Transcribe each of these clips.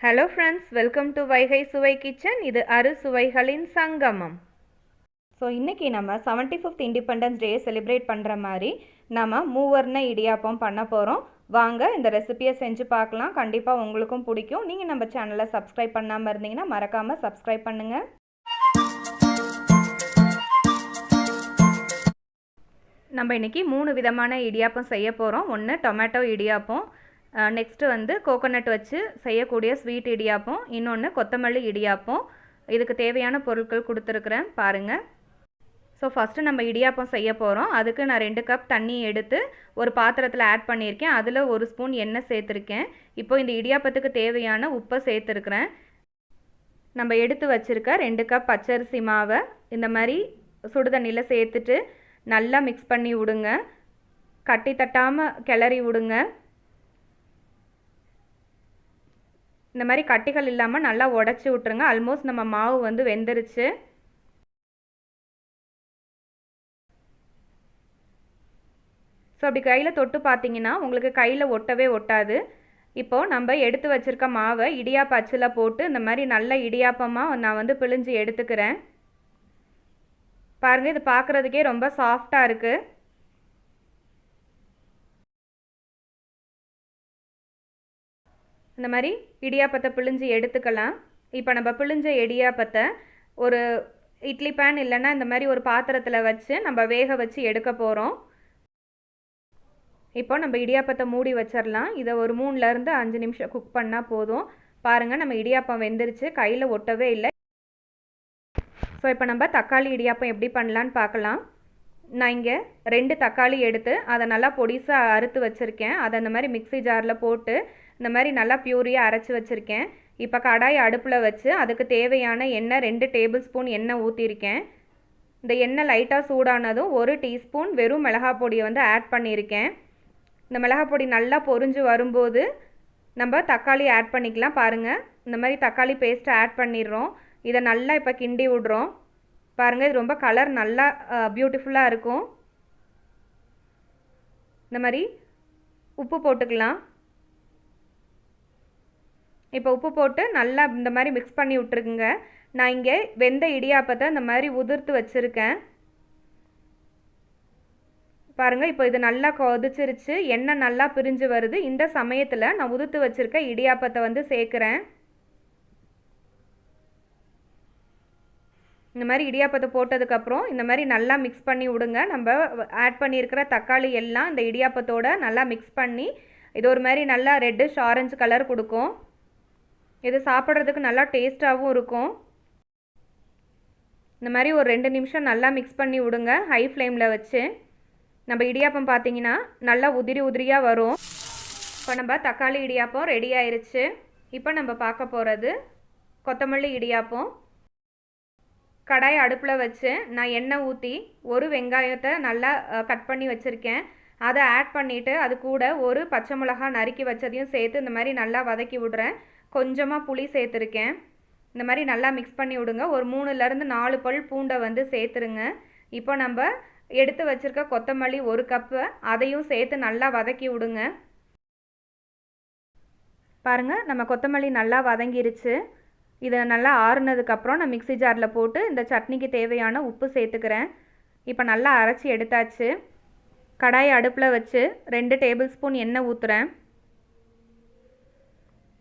Hello friends, welcome to Vaigai சுவை kitchen. இது அறுசுவைகளின் சங்கமம். ஸோ இன்றைக்கி நம்ம 75th இண்டிபெண்டன்ஸ் டே செலிப்ரேட் பண்ணுற மாதிரி நம்ம மூவர்ண இடியாப்பம் பண்ண போகிறோம். வாங்க இந்த ரெசிபியை செஞ்சு பார்க்கலாம். கண்டிப்பாக உங்களுக்கும் பிடிக்கும். நீங்கள் நம்ம சேனலை சப்ஸ்கிரைப் பண்ணாமல் இருந்தீங்கன்னா மறக்காமல் சப்ஸ்கிரைப் பண்ணுங்கள். நம்ம இன்றைக்கி 3 விதமான இடியாப்பம் செய்ய போகிறோம். ஒன்று டொமேட்டோ இடியாப்பம், நெக்ஸ்ட்டு வந்து கோகோனட் வச்சு செய்யக்கூடிய ஸ்வீட் இடியாப்பம், இன்னொன்று கொத்தமல்லி இடியாப்பம். இதுக்கு தேவையான பொருட்கள் கொடுத்துருக்குறேன் பாருங்கள். ஸோ ஃபஸ்ட்டு நம்ம இடியாப்பம் செய்ய போகிறோம். அதுக்கு நான் 2 கப் தண்ணி எடுத்து ஒரு பாத்திரத்தில் ஆட் பண்ணியிருக்கேன். அதில் 1 ஸ்பூன் எண்ணெய் சேர்த்துருக்கேன். இப்போ இந்த இடியாப்பத்துக்கு தேவையான உப்பை சேர்த்துருக்குறேன். நம்ம எடுத்து வச்சுருக்க 2 கப் பச்சரிசி மாவை இந்த மாதிரி சுடுதண்ணியில் சேர்த்துட்டு நல்லா மிக்ஸ் பண்ணி விடுங்க. கட்டி தட்டாமல் கிளறி விடுங்க. இந்த மாதிரி கட்டிகள் இல்லாமல் நல்லா உடச்சி விட்ருங்க. ஆல்மோஸ்ட் நம்ம மாவு வந்து வெந்துருச்சு. ஸோ அப்படி கையில் தொட்டு பார்த்தீங்கன்னா உங்களுக்கு கையில் ஒட்டவே ஒட்டாது. இப்போது நம்ம எடுத்து வச்சுருக்க மாவை இடியாப்ப அச்சில் போட்டு இந்த மாதிரி நல்ல இடியாப்பமாக நான் வந்து பிழிஞ்சு எடுத்துக்கிறேன். பாருங்கள், இது பார்க்குறதுக்கே ரொம்ப சாஃப்டாக இருக்குது. இந்த மாதிரி இடியாப்பத்தை பிழிஞ்சு எடுத்துக்கலாம். இப்போ நம்ம பிழிஞ்ச இடியாப்பத்தை ஒரு இட்லி பேன் இல்லைன்னா இந்த மாதிரி ஒரு பாத்திரத்தில் வச்சு நம்ம வேக வச்சு எடுக்க போகிறோம். இப்போ நம்ம இடியாப்பத்தை மூடி வச்சிடலாம். இதை ஒரு 3லேருந்து 5 நிமிஷம் குக் பண்ணால் போதும். பாருங்கள், நம்ம இடியாப்பம் வெந்துருச்சு, கையில் ஒட்டவே இல்லை. ஸோ இப்போ நம்ம தக்காளி இடியாப்பம் எப்படி பண்ணலான்னு பார்க்கலாம். நான் இங்கே 2 தக்காளி எடுத்து அதை நல்லா பொடிசாக அறுத்து வச்சுருக்கேன். அதை அந்த மாதிரி மிக்ஸி ஜாரில் போட்டு இந்த மாதிரி நல்லா பியூரியாக அரைச்சி வச்சுருக்கேன். இப்போ கடாயை அடுப்பில் வச்சு அதுக்கு தேவையான எண்ணெய் 2 டேபிள் ஸ்பூன் எண்ணெய் ஊற்றிருக்கேன். இந்த எண்ணெய் லைட்டாக சூடானதும் 1 டீஸ்பூன் வெறும் மிளகாய் பொடியை வந்து ஆட் பண்ணியிருக்கேன். இந்த மிளகாய் பொடி நல்லா பொரிஞ்சு வரும்போது நம்ம தக்காளி ஆட் பண்ணிக்கலாம். பாருங்கள், இந்த மாதிரி தக்காளி பேஸ்ட்டை ஆட் பண்ணிடுறோம். இதை நல்லா இப்போ கிண்டி விடுறோம். பாருங்கள், இது ரொம்ப கலர் நல்லா பியூட்டிஃபுல்லாக இருக்கும். இந்த மாதிரி உப்பு போட்டுக்கலாம். இப்போ உப்பு போட்டு நல்லா இந்த மாதிரி மிக்ஸ் பண்ணி விட்டுருக்குங்க. நான் இங்கே வெந்த இடியாப்பத்தை இந்த மாதிரி உதிர்த்து வச்சுருக்கேன். பாருங்கள், இப்போ இது நல்லா கொதிச்சிருச்சு, எண்ணெய் நல்லா பிரிஞ்சு வருது. இந்த சமயத்தில் நான் உதிர்த்து வச்சுருக்க இடியாப்பத்தை வந்து சேர்க்குறேன். இந்த மாதிரி இடியாப்பத்தை போட்டதுக்கப்புறம் இந்த மாதிரி நல்லா மிக்ஸ் பண்ணி விடுங்க. நம்ம ஆட் பண்ணியிருக்கிற தக்காளி எல்லாம் இந்த இடியாப்பத்தோடு நல்லா மிக்ஸ் பண்ணி இது ஒரு மாதிரி நல்லா ரெட்டிஷ் ஆரஞ்சு கலர் கொடுக்கும். இது சாப்பிட்றதுக்கு நல்லா டேஸ்ட்டாகவும் இருக்கும். இந்த மாதிரி ஒரு 2 நிமிஷம் நல்லா மிக்ஸ் பண்ணி விடுங்க ஹை ஃப்ளேமில் வச்சு. நம்ம இடியாப்பம் பார்த்தீங்கன்னா நல்லா உதிரி உதிரியாக வரும். இப்போ நம்ம தக்காளி இடியாப்பம் ரெடி ஆயிடுச்சு. இப்போ நம்ம பார்க்க போகிறது கொத்தமல்லி இடியாப்பம். கடாயை அடுப்பில் வச்சு நான் எண்ணெய் ஊற்றி 1 வெங்காயத்தை நல்லா கட் பண்ணி வச்சுருக்கேன். அதை ஆட் பண்ணிவிட்டு அது கூட 1 பச்சை மிளகாய் நறுக்கி வச்சதையும் சேர்த்து இந்த மாதிரி நல்லா வதக்கி விடுறேன். கொஞ்சமாக புளி சேர்த்துருக்கேன். இந்த மாதிரி நல்லா மிக்ஸ் பண்ணி விடுங்க. ஒரு 3லேருந்து 4 பல் பூண்டை வந்து சேர்த்துருங்க. இப்போ நம்ம எடுத்து வச்சுருக்க கொத்தமல்லி 1 கப்பு அதையும் சேர்த்து நல்லா வதக்கி விடுங்க. பாருங்கள், நம்ம கொத்தமல்லி நல்லா வதங்கிருச்சு. இதை நல்லா ஆறுனதுக்கப்புறம் நான் மிக்ஸி ஜாரில் போட்டு இந்த சட்னிக்கு தேவையான உப்பு சேர்த்துக்கிறேன். இப்போ நல்லா அரைச்சி எடுத்தாச்சு. கடாயை அடுப்பில் வச்சு 2 டேபிள் ஸ்பூன் எண்ணெய் ஊற்றுறேன்.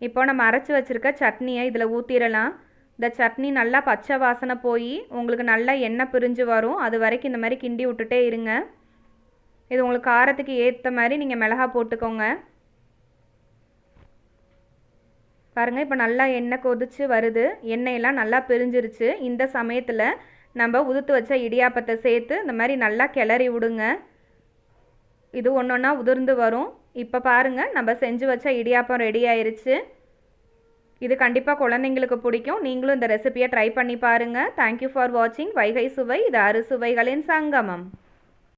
இப்போ நம்ம அரைச்சி வச்சுருக்க சட்னியை இதில் ஊற்றிடலாம். இந்த சட்னி நல்லா பச்சை வாசனை போய் உங்களுக்கு நல்லா எண்ணெய் பிரிஞ்சு வரும். அது வரைக்கும் இந்த மாதிரி கிண்டி விட்டுட்டே இருங்க. இது உங்களுக்கு காரத்துக்கு ஏற்ற மாதிரி நீங்கள் மிளகாய் போட்டுக்கோங்க. பாருங்கள், இப்போ நல்லா எண்ணெய் கொதிச்சு வருது, எண்ணெயெல்லாம் நல்லா பிரிஞ்சிருச்சு. இந்த சமயத்தில் நம்ம உதுத்து வச்ச இடியாப்பத்தை சேர்த்து இந்த மாதிரி நல்லா கிளறி விடுங்க. இது ஒன்றொன்னா உதிர்ந்து வரும். இப்போ பாருங்கள், நம்ம செஞ்சு வச்ச இடியாப்பம் ரெடி ஆயிருச்சு. இது கண்டிப்பாக குழந்தைங்களுக்கு பிடிக்கும். நீங்களும் இந்த ரெசிபியை ட்ரை பண்ணி பாருங்கள். தேங்க்யூ ஃபார் வாட்சிங் வைகை சுவை. இது அறுசுவைகளின் சங்கமம்.